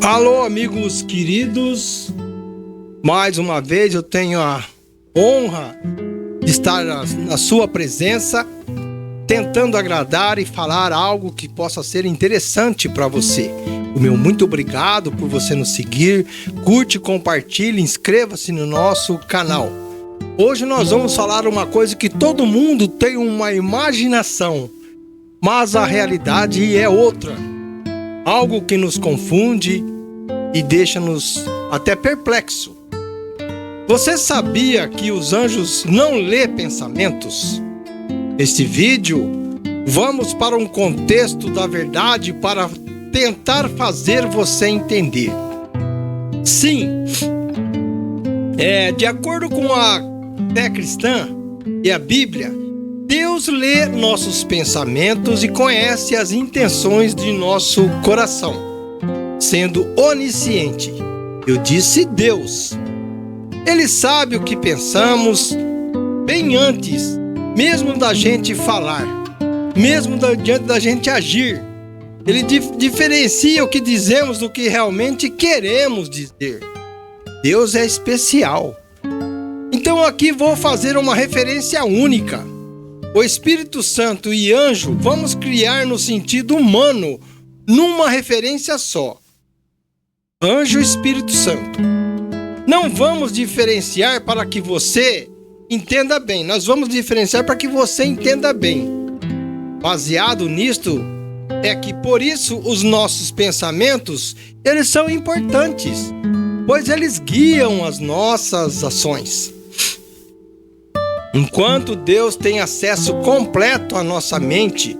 Alô, amigos queridos, mais uma vez eu tenho a honra de estar na sua presença, tentando agradar e falar algo que possa ser interessante para você. O meu muito obrigado por você nos seguir, curte, compartilhe, inscreva-se no nosso canal. Hoje nós vamos falar uma coisa que todo mundo tem uma imaginação, mas a realidade é outra. Algo que nos confunde e deixa-nos até perplexo. Você sabia que os anjos não lêem pensamentos? Neste vídeo, vamos para um contexto da verdade para tentar fazer você entender. Sim, de acordo com a fé cristã e a Bíblia, Deus lê nossos pensamentos e conhece as intenções de nosso coração, sendo onisciente. Eu disse Deus. Ele sabe o que pensamos bem antes, mesmo da gente falar, mesmo diante da gente agir. Ele diferencia o que dizemos do que realmente queremos dizer. Deus é especial. Então aqui vou fazer uma referência única. O Espírito Santo e anjo vamos criar no sentido humano, numa referência só. Anjo e Espírito Santo. Não vamos diferenciar para que você entenda bem. Nós vamos diferenciar para que você entenda bem. Baseado nisto, é que por isso os nossos pensamentos, eles são importantes, pois eles guiam as nossas ações. Enquanto Deus tem acesso completo à nossa mente,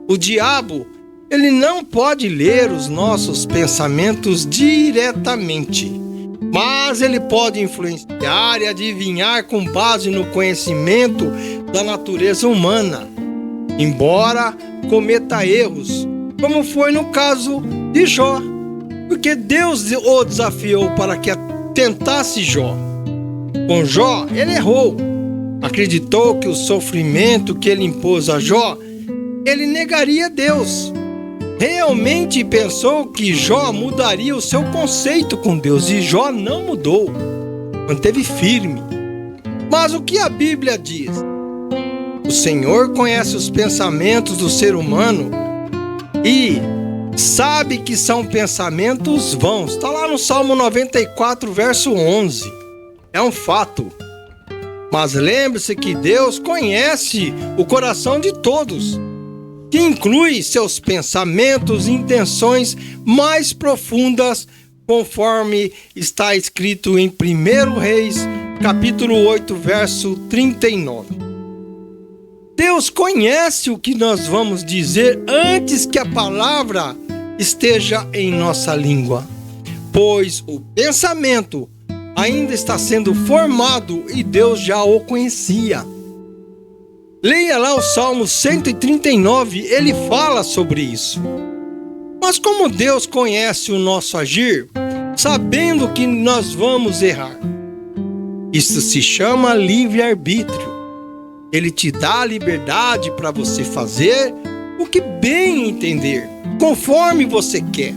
o diabo, ele não pode ler os nossos pensamentos diretamente, mas ele pode influenciar e adivinhar com base no conhecimento da natureza humana, embora cometa erros, como foi no caso de Jó, porque Deus o desafiou para que tentasse Jó. Com Jó, ele errou. Acreditou que o sofrimento que ele impôs a Jó, ele negaria Deus. Realmente pensou que Jó mudaria o seu conceito com Deus, e Jó não mudou, manteve firme. Mas o que a Bíblia diz? O Senhor conhece os pensamentos do ser humano e sabe que são pensamentos vãos. Está lá no Salmo 94, verso 11. É um fato. Mas lembre-se que Deus conhece o coração de todos, que inclui seus pensamentos e intenções mais profundas, conforme está escrito em 1 Reis, capítulo 8, verso 39. Deus conhece o que nós vamos dizer antes que a palavra esteja em nossa língua, pois o pensamento ainda está sendo formado e Deus já o conhecia. Leia lá o Salmo 139, ele fala sobre isso. Mas como Deus conhece o nosso agir, sabendo que nós vamos errar, isso se chama livre-arbítrio. Ele te dá a liberdade para você fazer o que bem entender, conforme você quer,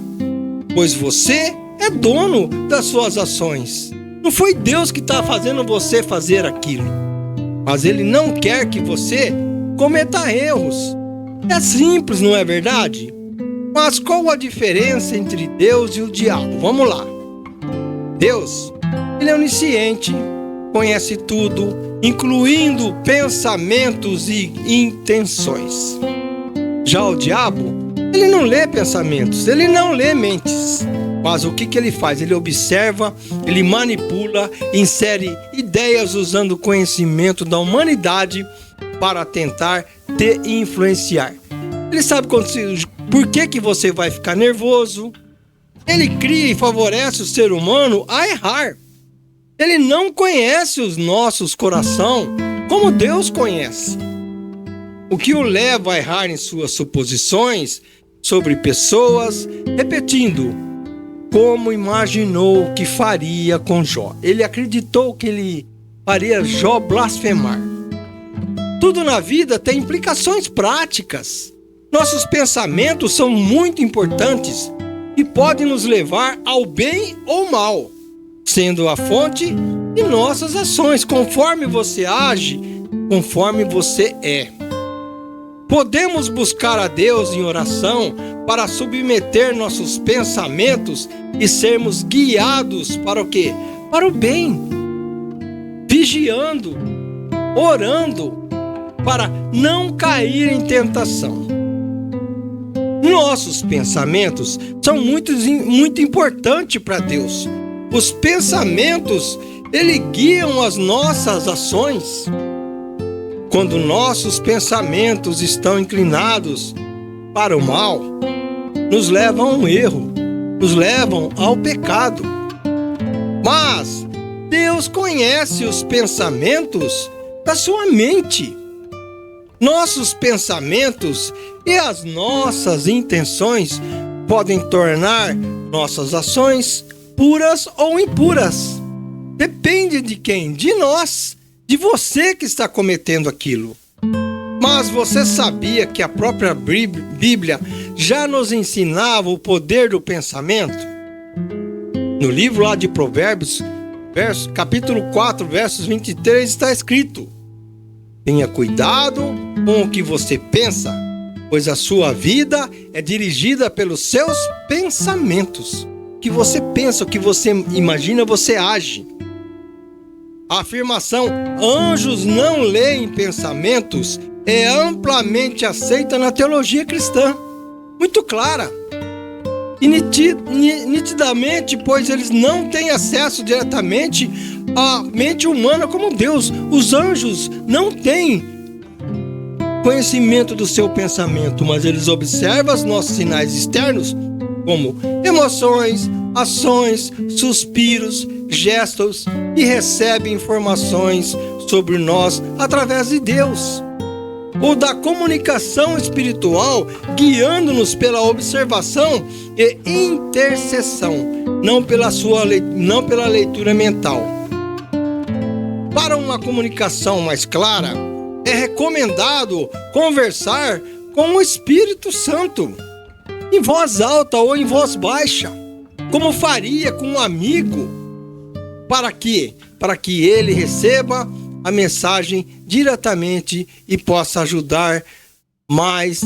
pois você é dono das suas ações. Não foi Deus que está fazendo você fazer aquilo, mas Ele não quer que você cometa erros. É simples, não é verdade? Mas qual a diferença entre Deus e o diabo? Vamos lá. Deus, Ele é onisciente, conhece tudo, incluindo pensamentos e intenções. Já o diabo, ele não lê pensamentos, ele não lê mentes. Mas o que ele faz? Ele observa, ele manipula, insere ideias usando o conhecimento da humanidade para tentar te influenciar. Ele sabe por que você vai ficar nervoso. Ele cria e favorece o ser humano a errar. Ele não conhece os nossos corações como Deus conhece. O que o leva a errar em suas suposições sobre pessoas, repetindo como imaginou que faria com Jó. Ele acreditou que ele faria Jó blasfemar. Tudo na vida tem implicações práticas. Nossos pensamentos são muito importantes, e pode nos levar ao bem ou mal, sendo a fonte de nossas ações. Conforme você age, conforme você é. Podemos buscar a Deus em oração para submeter nossos pensamentos e sermos guiados para o quê? Para o bem. Vigiando, orando, para não cair em tentação. Nossos pensamentos são muito importantes para Deus. Os pensamentos, eles guiam as nossas ações. Quando nossos pensamentos estão inclinados para o mal, nos levam a um erro, nos levam ao pecado. Mas Deus conhece os pensamentos da sua mente. Nossos pensamentos e as nossas intenções podem tornar nossas ações puras ou impuras. Depende de quem? De nós. De você que está cometendo aquilo. Mas você sabia que a própria Bíblia já nos ensinava o poder do pensamento? No livro lá de Provérbios, capítulo 4, versos 23, está escrito: tenha cuidado com o que você pensa, pois a sua vida é dirigida pelos seus pensamentos. O que você pensa, o que você imagina, você age. A afirmação anjos não leem pensamentos é amplamente aceita na teologia cristã, muito clara e nitidamente, pois eles não têm acesso diretamente à mente humana como Deus. Os anjos não têm conhecimento do seu pensamento, mas eles observam os nossos sinais externos, como emoções, ações, suspiros, gestos, e recebem informações sobre nós através de Deus, ou da comunicação espiritual, guiando-nos pela observação e intercessão, não pela leitura mental. Para uma comunicação mais clara, é recomendado conversar com o Espírito Santo, em voz alta ou em voz baixa, como faria com um amigo, para que ele receba a mensagem diretamente e possa ajudar mais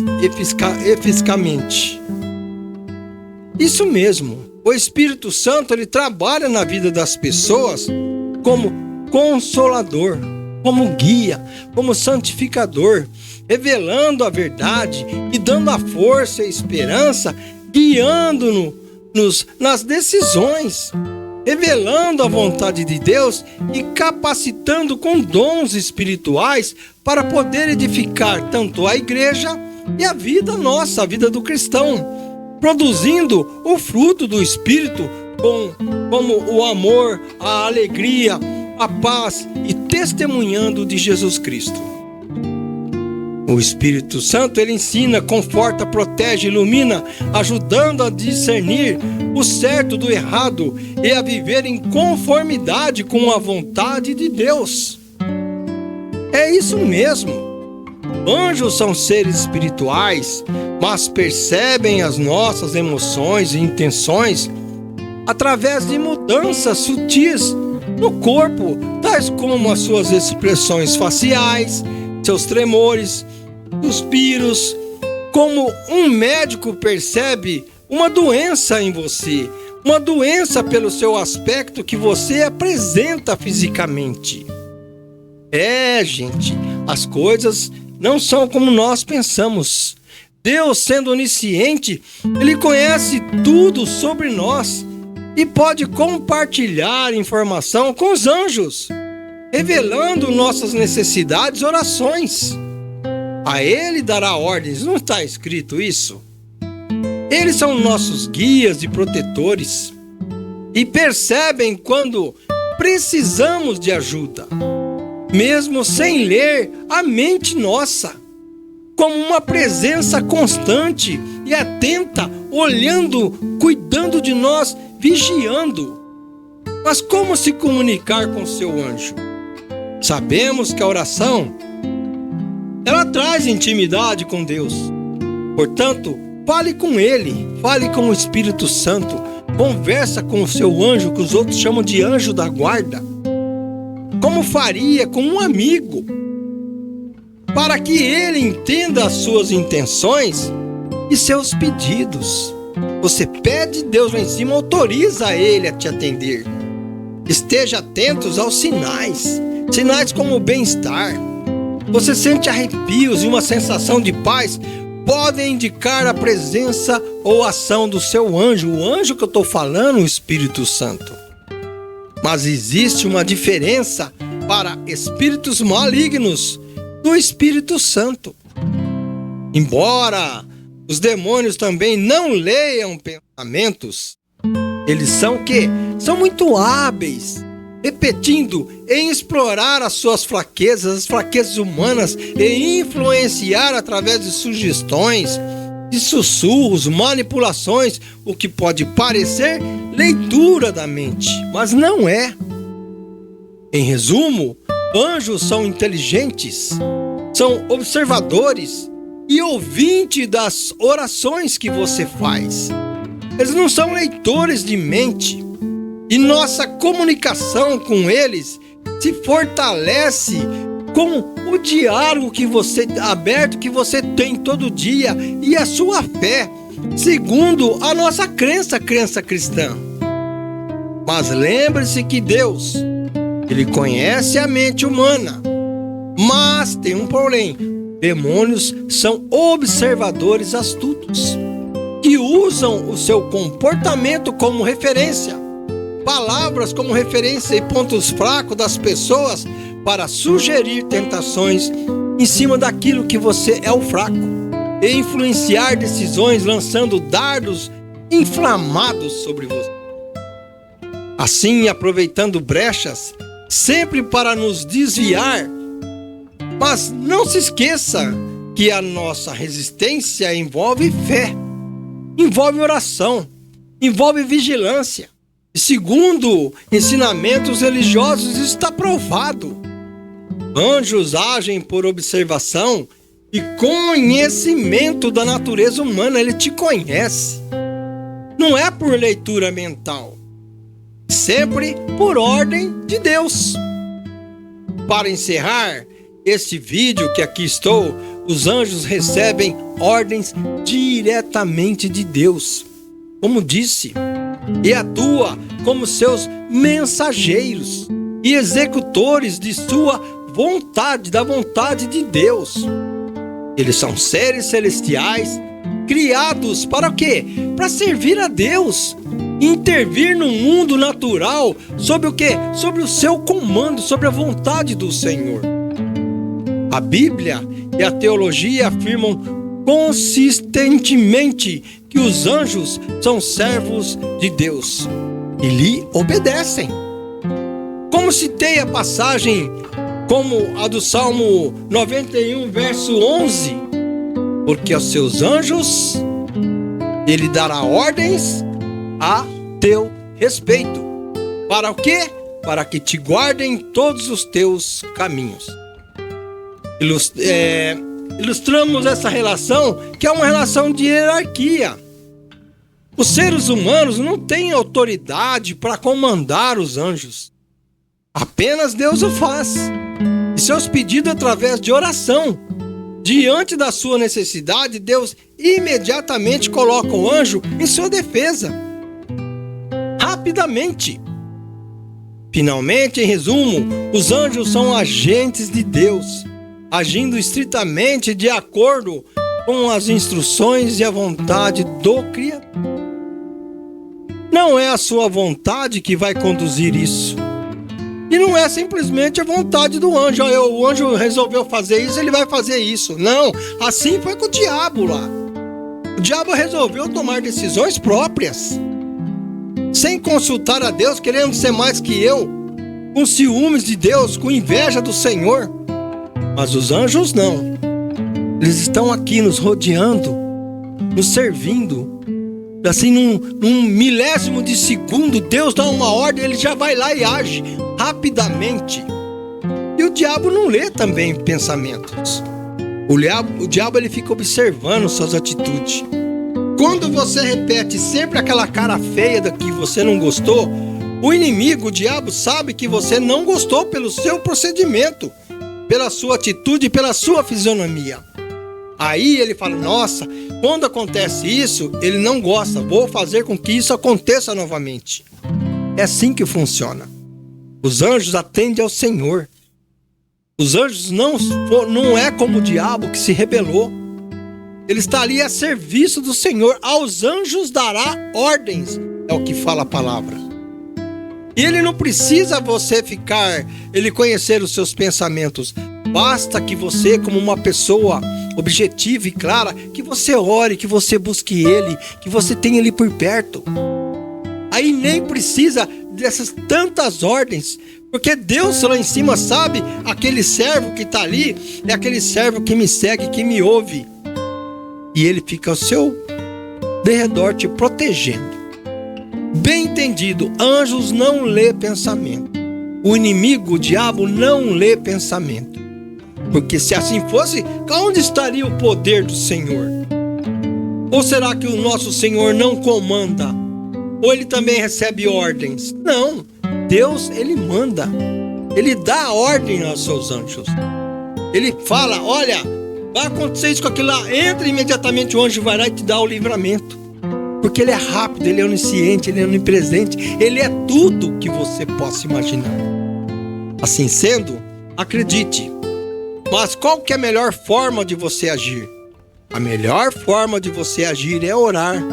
eficazmente. Isso mesmo, o Espírito Santo, ele trabalha na vida das pessoas como consolador, como guia, como santificador, revelando a verdade e dando a força e esperança, guiando-nos nas decisões, revelando a vontade de Deus e capacitando com dons espirituais para poder edificar tanto a igreja e a vida nossa, a vida do cristão, produzindo o fruto do Espírito como o amor, a alegria, a paz e testemunhando de Jesus Cristo. O Espírito Santo, ele ensina, conforta, protege, ilumina, ajudando a discernir o certo do errado e a viver em conformidade com a vontade de Deus. É isso mesmo. Anjos são seres espirituais, mas percebem as nossas emoções e intenções através de mudanças sutis no corpo, tais como as suas expressões faciais, seus tremores, suspiros. Como um médico percebe uma doença em você, uma doença pelo seu aspecto que você apresenta fisicamente. Gente, as coisas não são como nós pensamos. Deus, sendo onisciente, ele conhece tudo sobre nós e pode compartilhar informação com os anjos, revelando nossas necessidades e orações. A ele dará ordens, não está escrito isso? Eles são nossos guias e protetores e percebem quando precisamos de ajuda, mesmo sem ler a mente nossa, como uma presença constante e atenta, olhando, cuidando de nós, vigiando. Mas como se comunicar com seu anjo? Sabemos que a oração, ela traz intimidade com Deus. Portanto, Fale com ele, fale com o Espírito Santo, conversa com o seu anjo, que os outros chamam de anjo da guarda, como faria com um amigo, para que ele entenda as suas intenções e seus pedidos. Você pede, Deus lá em cima autoriza ele a te atender. Esteja atentos aos sinais como o bem-estar. Você sente arrepios e uma sensação de paz, podem indicar a presença ou ação do seu anjo. O anjo que eu estou falando, o Espírito Santo. Mas existe uma diferença para espíritos malignos do Espírito Santo. Embora os demônios também não leiam pensamentos, eles são o quê? São muito hábeis, repetindo, em explorar as suas fraquezas, as fraquezas humanas, e influenciar através de sugestões, de sussurros, manipulações, o que pode parecer leitura da mente, mas não é. Em resumo, anjos são inteligentes, são observadores e ouvintes das orações que você faz. Eles não são leitores de mente. E nossa comunicação com eles se fortalece com o diálogo aberto que você tem todo dia e a sua fé, segundo a nossa crença cristã. Mas lembre-se que Deus, ele conhece a mente humana, mas tem um porém: demônios são observadores astutos, que usam o seu comportamento como referência, palavras como referência e pontos fracos das pessoas para sugerir tentações em cima daquilo que você é o fraco e influenciar decisões lançando dardos inflamados sobre você. Assim, aproveitando brechas, sempre para nos desviar. Mas não se esqueça que a nossa resistência envolve fé, envolve oração, envolve vigilância. E segundo ensinamentos religiosos, está provado. Anjos agem por observação e conhecimento da natureza humana. Ele te conhece. Não é por leitura mental, sempre por ordem de Deus. Para encerrar este vídeo que aqui estou, os anjos recebem ordens diretamente de Deus, como disse, e atua como seus mensageiros e executores de sua vontade, da vontade de Deus. Eles são seres celestiais criados para o quê? Para servir a Deus, intervir no mundo natural sobre o quê? Sobre o seu comando, sobre a vontade do Senhor. A Bíblia e a teologia afirmam consistentemente que os anjos são servos de Deus e lhe obedecem. Como citei a passagem como a do Salmo 91, verso 11, porque aos seus anjos ele dará ordens a teu respeito. Para o quê? Para que te guardem em todos os teus caminhos. Ilustramos essa relação, que é uma relação de hierarquia. Os seres humanos não têm autoridade para comandar os anjos. Apenas Deus o faz. E seus pedidos através de oração. Diante da sua necessidade, Deus imediatamente coloca o anjo em sua defesa. Rapidamente. Finalmente, em resumo, os anjos são agentes de Deus, agindo estritamente de acordo com as instruções e a vontade do Criador. Não é a sua vontade que vai conduzir isso. E não é simplesmente a vontade do anjo. O anjo resolveu fazer isso, ele vai fazer isso. Não, assim foi com o diabo lá. O diabo resolveu tomar decisões próprias, sem consultar a Deus, querendo ser mais que eu, com ciúmes de Deus, com inveja do Senhor. Mas os anjos não. Eles estão aqui nos rodeando, nos servindo. Assim, num milésimo de segundo, Deus dá uma ordem, ele já vai lá e age rapidamente. E o diabo não lê também pensamentos. O diabo ele fica observando suas atitudes. Quando você repete sempre aquela cara feia da que você não gostou, o inimigo, o diabo, sabe que você não gostou pelo seu procedimento, pela sua atitude, pela sua fisionomia. Aí ele fala, nossa, quando acontece isso, ele não gosta, vou fazer com que isso aconteça novamente. É assim que funciona. Os anjos atendem ao Senhor. Os anjos não é como o diabo que se rebelou. Ele está ali a serviço do Senhor. Aos anjos dará ordens, é o que fala a palavra. E ele não precisa ele conhecer os seus pensamentos. Basta que você, como uma pessoa objetiva e clara, que você ore, que você busque ele, que você tenha ele por perto. Aí nem precisa dessas tantas ordens, porque Deus lá em cima sabe, aquele servo que está ali é aquele servo que me segue, que me ouve. E ele fica ao seu derredor te protegendo. Bem entendido, anjos não lê pensamento. O inimigo, o diabo, não lê pensamento. Porque se assim fosse, onde estaria o poder do Senhor? Ou será que o nosso Senhor não comanda? Ou ele também recebe ordens? Não, Deus, ele manda. Ele dá ordem aos seus anjos. Ele fala, olha, vai acontecer isso com aquilo lá, entra imediatamente, o anjo vai lá e te dá o livramento. Porque ele é rápido, ele é onisciente, ele é onipresente, ele é tudo que você possa imaginar. Assim sendo, acredite. Mas qual que é a melhor forma de você agir? A melhor forma de você agir é orar.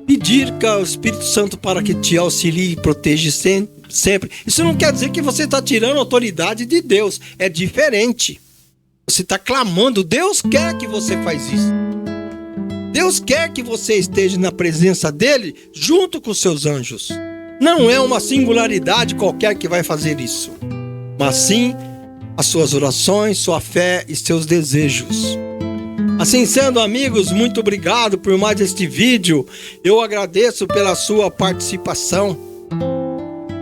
Pedir ao Espírito Santo para que te auxilie e proteja sempre. Isso não quer dizer que você está tirando a autoridade de Deus. É diferente. Você está clamando. Deus quer que você faz isso. Deus quer que você esteja na presença dele junto com os seus anjos. Não é uma singularidade qualquer que vai fazer isso, mas sim as suas orações, sua fé e seus desejos. Assim sendo, amigos, muito obrigado por mais este vídeo. Eu agradeço pela sua participação.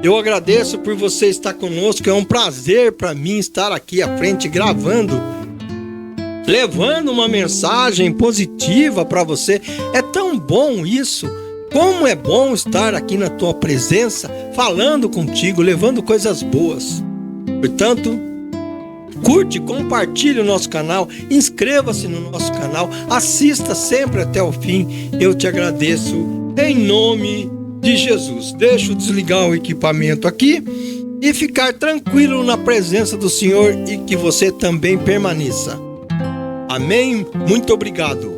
Eu agradeço por você estar conosco. É um prazer para mim estar aqui à frente gravando, levando uma mensagem positiva para você. É tão bom isso. Como é bom estar aqui na tua presença, falando contigo, levando coisas boas. Portanto, curte, compartilhe o nosso canal, inscreva-se no nosso canal, assista sempre até o fim. Eu te agradeço em nome de Jesus. Deixa eu desligar o equipamento aqui e ficar tranquilo na presença do Senhor e que você também permaneça. Amém? Muito obrigado.